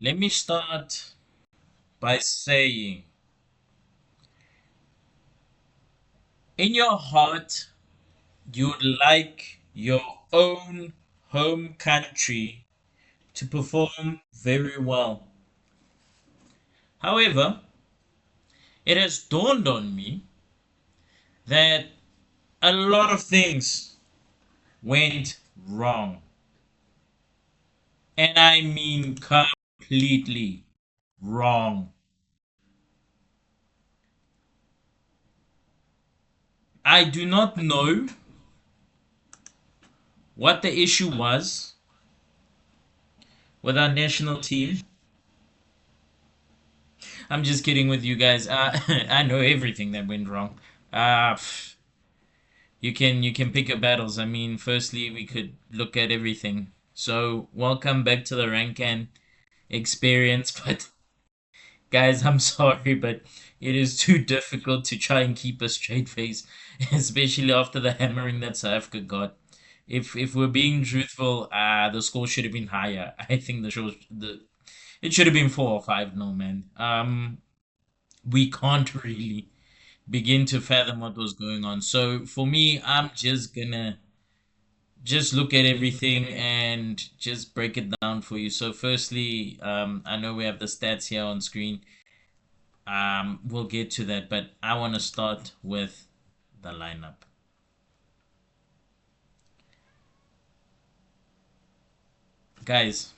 Let me start by saying, in your heart, you'd like your own home country to perform very well. However, it has dawned on me that a lot of things went wrong. And I mean completely wrong. I do not know what the issue was with our national team. I'm just kidding with you guys. I know everything that went wrong. Uh, pff, you can pick your battles. I mean, firstly, we could look at everything. So, welcome back to the Rankan experience. But guys, I'm sorry, but it is too difficult to try and keep a straight face, especially after the hammering that South Africa got. If we're being truthful, the score should have been higher. I think the it should have been 4 or 5. No, man. We can't really begin to fathom what was going on. So for me, I'm just gonna just look at everything and just break it down for you. So firstly, I know we have the stats here on screen. We'll get to that, but I want to start with the lineup. Guys,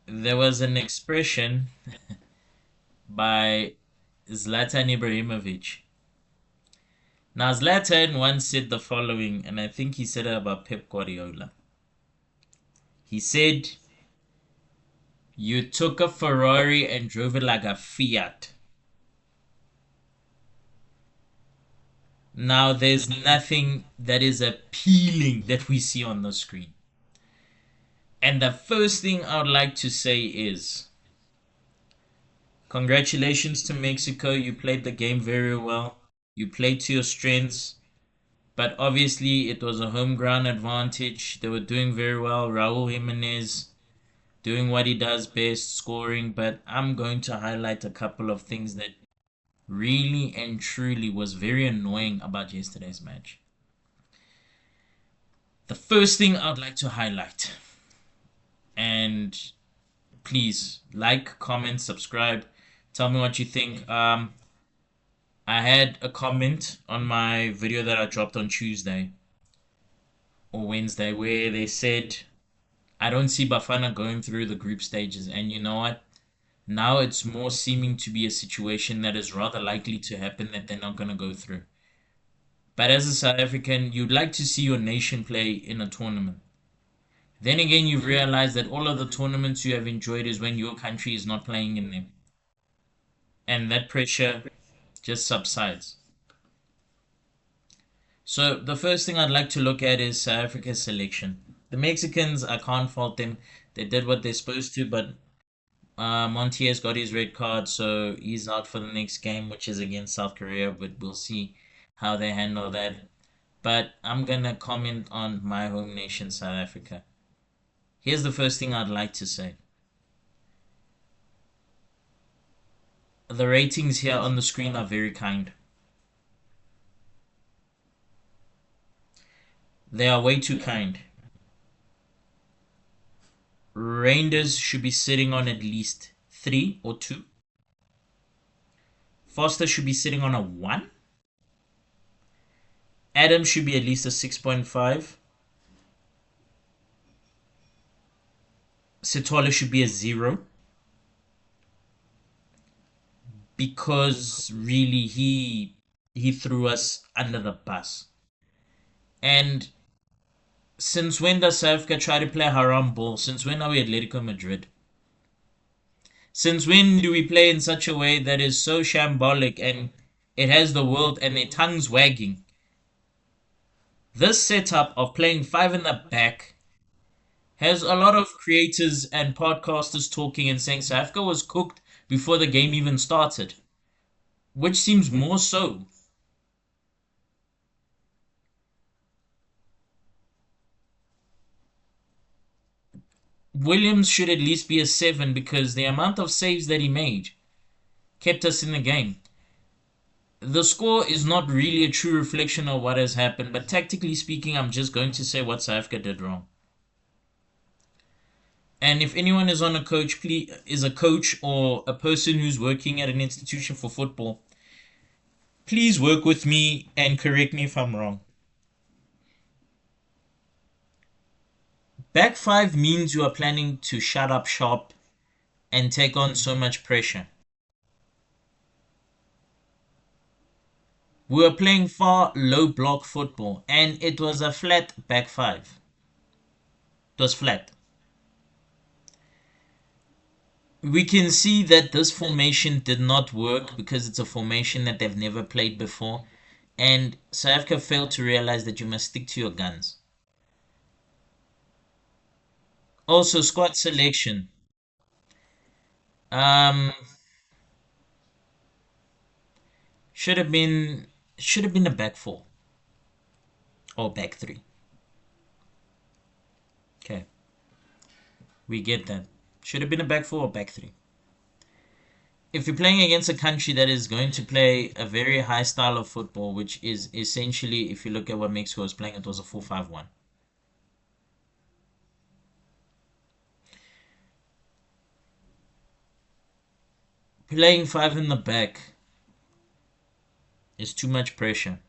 there was an expression by Zlatan Ibrahimovic. Now, Zlatan once said the following, and I think he said it about Pep Guardiola. He said, "You took a Ferrari and drove it like a Fiat." Now, there's nothing that is appealing that we see on the screen. And the first thing I would like to say is, congratulations to Mexico. You played the game very well. You played to your strengths. But obviously, it was a home ground advantage. They were doing very well. Raul Jimenez doing what he does best, scoring. But I'm going to highlight a couple of things that really and truly was very annoying about yesterday's match. The first thing I'd like to highlight, and please like, comment, subscribe, tell me what you think. I had a comment on my video that I dropped on Tuesday or Wednesday where they said I don't see Bafana going through the group stages, and you know what? Now it's more seeming to be a situation that is rather likely to happen that they're not going to go through. But as a South African, you'd like to see your nation play in a tournament. Then again, you've realized that all of the tournaments you have enjoyed is when your country is not playing in them. And that pressure just subsides. So, the first thing I'd like to look at is South Africa's selection. The Mexicans, I can't fault them. They did what they're supposed to, but Montiel got his red card, so he's out for the next game, which is against South Korea, but we'll see how they handle that. But I'm gonna comment on my home nation, South Africa. Here's the first thing I'd like to say. The ratings here on the screen are very kind. They are way too kind. Rangers should be sitting on at least 3 or 2. Foster should be sitting on a 1. Adams should be at least a 6.5. Setola should be a 0. Because really he threw us under the bus. And since when does South Africa try to play haram ball? Since when are we Atletico Madrid? Since when do we play in such a way that is so shambolic and it has the world and their tongues wagging? This setup of playing 5 in the back has a lot of creators and podcasters talking and saying South Africa was cooked before the game even started. Which seems more so. Williams should at least be a 7 because the amount of saves that he made kept us in the game. The score is not really a true reflection of what has happened, but tactically speaking, I'm just going to say what South Africa did wrong. And if anyone is on a coach, please, is a coach or a person who's working at an institution for football, please work with me and correct me if I'm wrong. Back five means you are planning to shut up shop and take on so much pressure. We were playing far low block football and it was a flat back five. It was flat. We can see that this formation did not work because it's a formation that they've never played before. And South Africa failed to realize that you must stick to your guns. Also, squad selection. Um, should have been a back four or back three. Okay, we get that. Should have been a back four or back three. If you're playing against a country that is going to play a very high style of football, which is essentially, if you look at what Mexico was playing, it was a 4-5-1. Playing five in the back is too much pressure.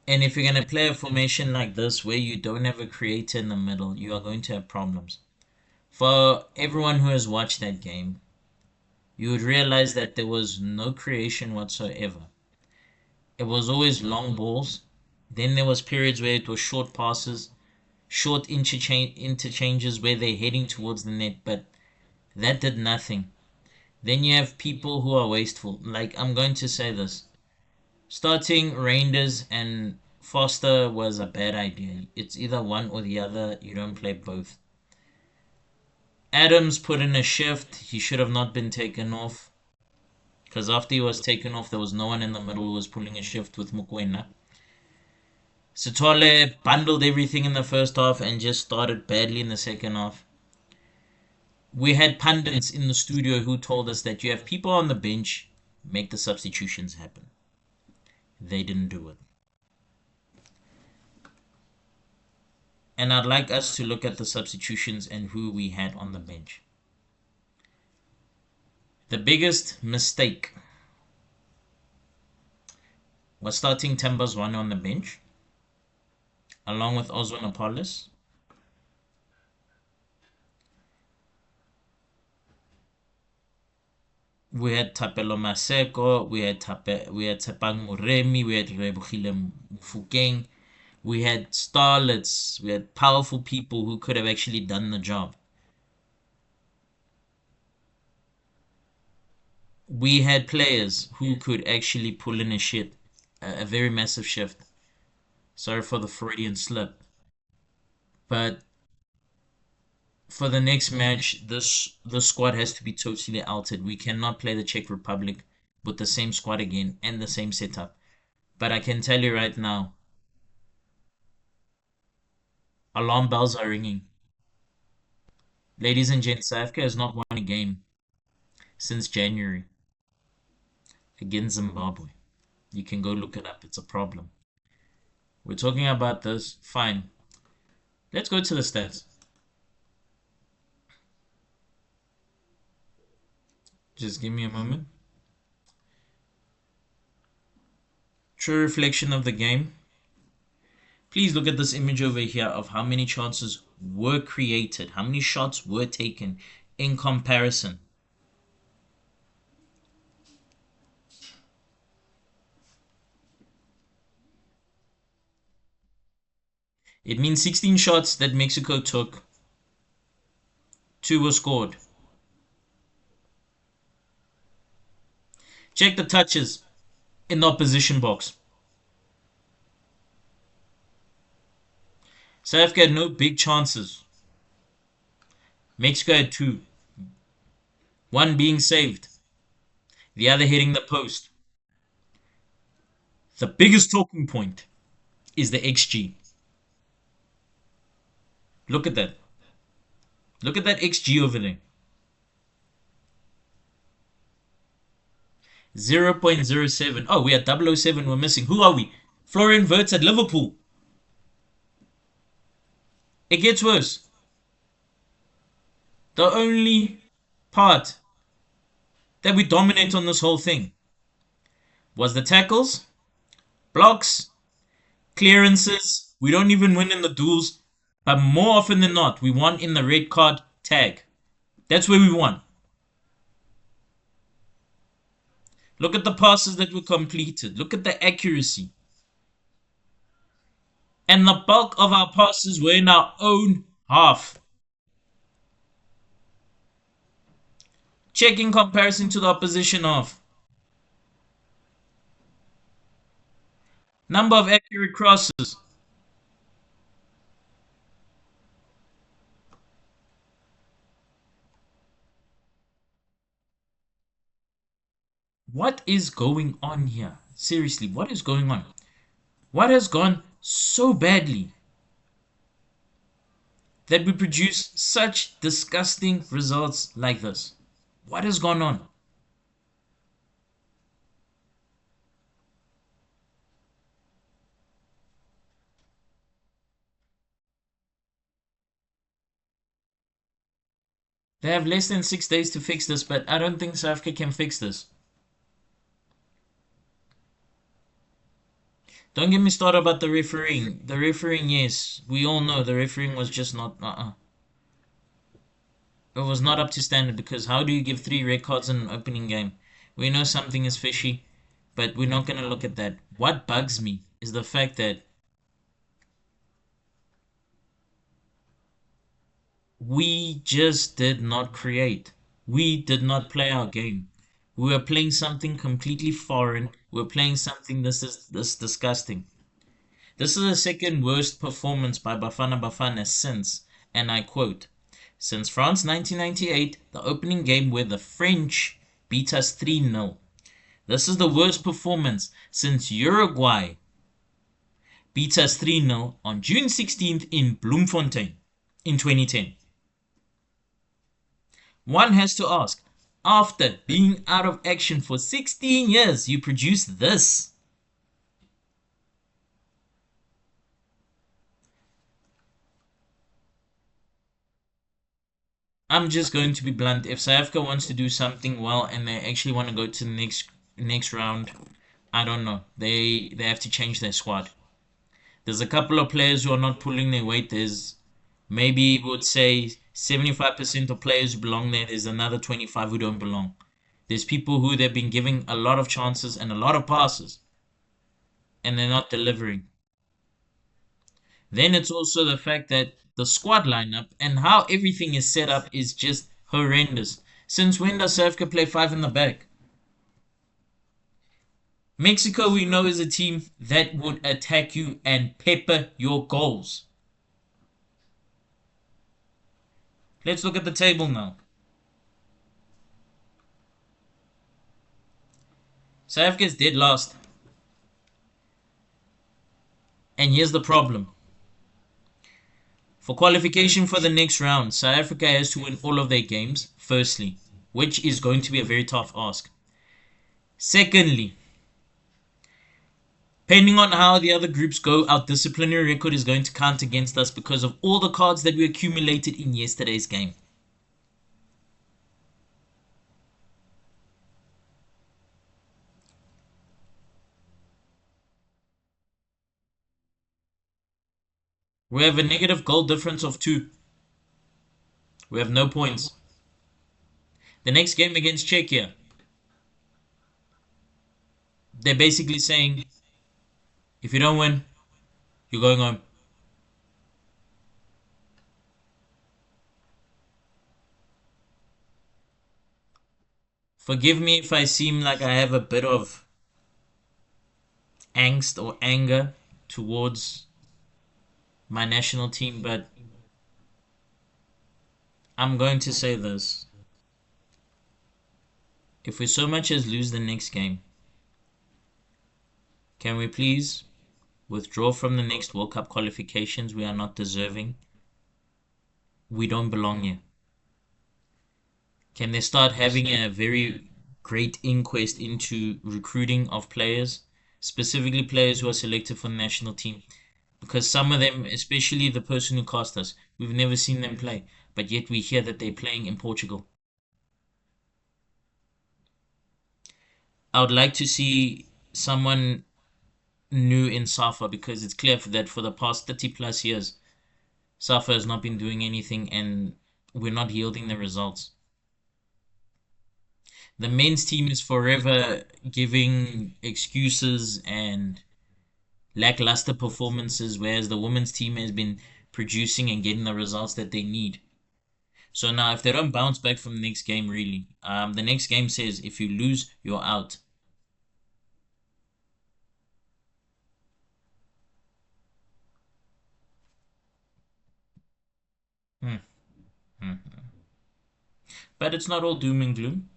And if you're going to play a formation like this where you don't have a creator in the middle, you are going to have problems. For everyone who has watched that game, you would realize that there was no creation whatsoever. It was always long balls. Then there was periods where it was short passes, short interchanges where they're heading towards the net, but that did nothing. Then you have people who are wasteful. Like, I'm going to say this. Starting Reinders and Foster was a bad idea. It's either one or the other. You don't play both. Adams put in a shift. He should have not been taken off. Because after he was taken off, there was no one in the middle who was pulling a shift with Mukwena. Sitole bundled everything in the first half and just started badly in the second half. We had pundits in the studio who told us that you have people on the bench, make the substitutions happen. They didn't do it. And I'd like us to look at the substitutions and who we had on the bench. The biggest mistake was starting Tambazwane on the bench, along with Oswin Apollos. We had Tapelo Maseko, we had Tepang Moremi, we had Rebogile Mufokeng, we had starlets, we had powerful people who could have actually done the job. We had players who could actually pull in a very massive shift. Sorry for the Freudian slip. But for the next match, the squad has to be totally altered. We cannot play the Czech Republic with the same squad again and the same setup. But I can tell you right now, alarm bells are ringing. Ladies and gents, South Africa has not won a game since January against Zimbabwe. You can go look it up. It's a problem. We're talking about this. Fine. Let's go to the stats. Just give me a moment. True reflection of the game. Please look at this image over here of how many chances were created, how many shots were taken in comparison. It means 16 shots that Mexico took, 2 were scored. Check the touches in the opposition box. South Africa had no big chances. Mexico had 2. One being saved, the other hitting the post. The biggest talking point is the XG. Look at that. Look at that XG over there. 0.07. Oh, we are 007. We're missing. Who are we? Florian Wirtz at Liverpool. It gets worse. The only part that we dominate on this whole thing was the tackles, blocks, clearances. We don't even win in the duels, but more often than not, we won in the red card tag. That's where we won. Look at the passes that were completed. Look at the accuracy. And the bulk of our passes were in our own half. Check in comparison to the opposition half. Number of accurate crosses. What is going on here? Seriously, what is going on? What has gone so badly that we produce such disgusting results like this? What has gone on? They have less than 6 days to fix this, but I don't think South Africa can fix this. Don't get me started about the refereeing. The refereeing, yes, we all know the refereeing was just not. It was not up to standard because how do you give 3 red cards in an opening game? We know something is fishy, but we're not going to look at that. What bugs me is the fact that we just did not create. We did not play our game. We were playing something completely foreign. We were playing something this disgusting. This is the second worst performance by Bafana Bafana since, and I quote, since France 1998, the opening game where the French beat us 3-0. This is the worst performance since Uruguay beat us 3-0 on June 16th in Bloemfontein in 2010. One has to ask, after being out of action for 16 years, you produce this. I'm just going to be blunt. If South Africa wants to do something well and they actually want to go to the next round, I don't know. They have to change their squad. There's a couple of players who are not pulling their weight. There's maybe would say 75% of players who belong there. There's another 25 who don't belong. There's people who they've been giving a lot of chances and a lot of passes, and they're not delivering. Then it's also the fact that the squad lineup and how everything is set up is just horrendous. Since when does South Africa play 5 in the back? Mexico, we know, is a team that would attack you and pepper your goals. Let's look at the table now. South Africa is dead last. And here's the problem. For qualification for the next round, South Africa has to win all of their games, firstly, which is going to be a very tough ask. Secondly, depending on how the other groups go, our disciplinary record is going to count against us because of all the cards that we accumulated in yesterday's game. We have a negative goal difference of 2. We have no points. The next game against Czechia, they're basically saying, if you don't win, you're going home. Forgive me if I seem like I have a bit of angst or anger towards my national team, but I'm going to say this. If we so much as lose the next game, can we please withdraw from the next World Cup qualifications? We are not deserving. we don't belong here? Can they start having a very great inquest into recruiting of players, specifically players who are selected for the national team? Because some of them, especially the person who cast us, we've never seen them play, but yet we hear that they're playing in Portugal. I would like to see someone new in Safa because it's clear that for the past 30 plus years, Safa has not been doing anything and we're not yielding the results. The men's team is forever giving excuses and lackluster performances, whereas the women's team has been producing and getting the results that they need. So now, if they don't bounce back from the next game, really, the next game says if you lose, you're out. Hmm, hmm. But it's not all doom and gloom.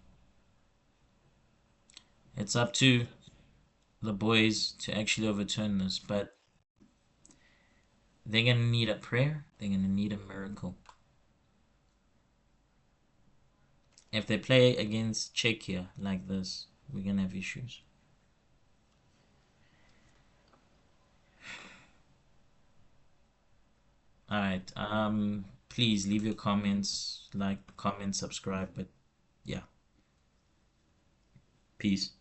It's up to the boys to actually overturn this. But they're gonna need a prayer. They're gonna need a miracle. If they play against Czechia like this, we're gonna have issues. All right. Please leave your comments, like, comment, subscribe. But yeah, peace.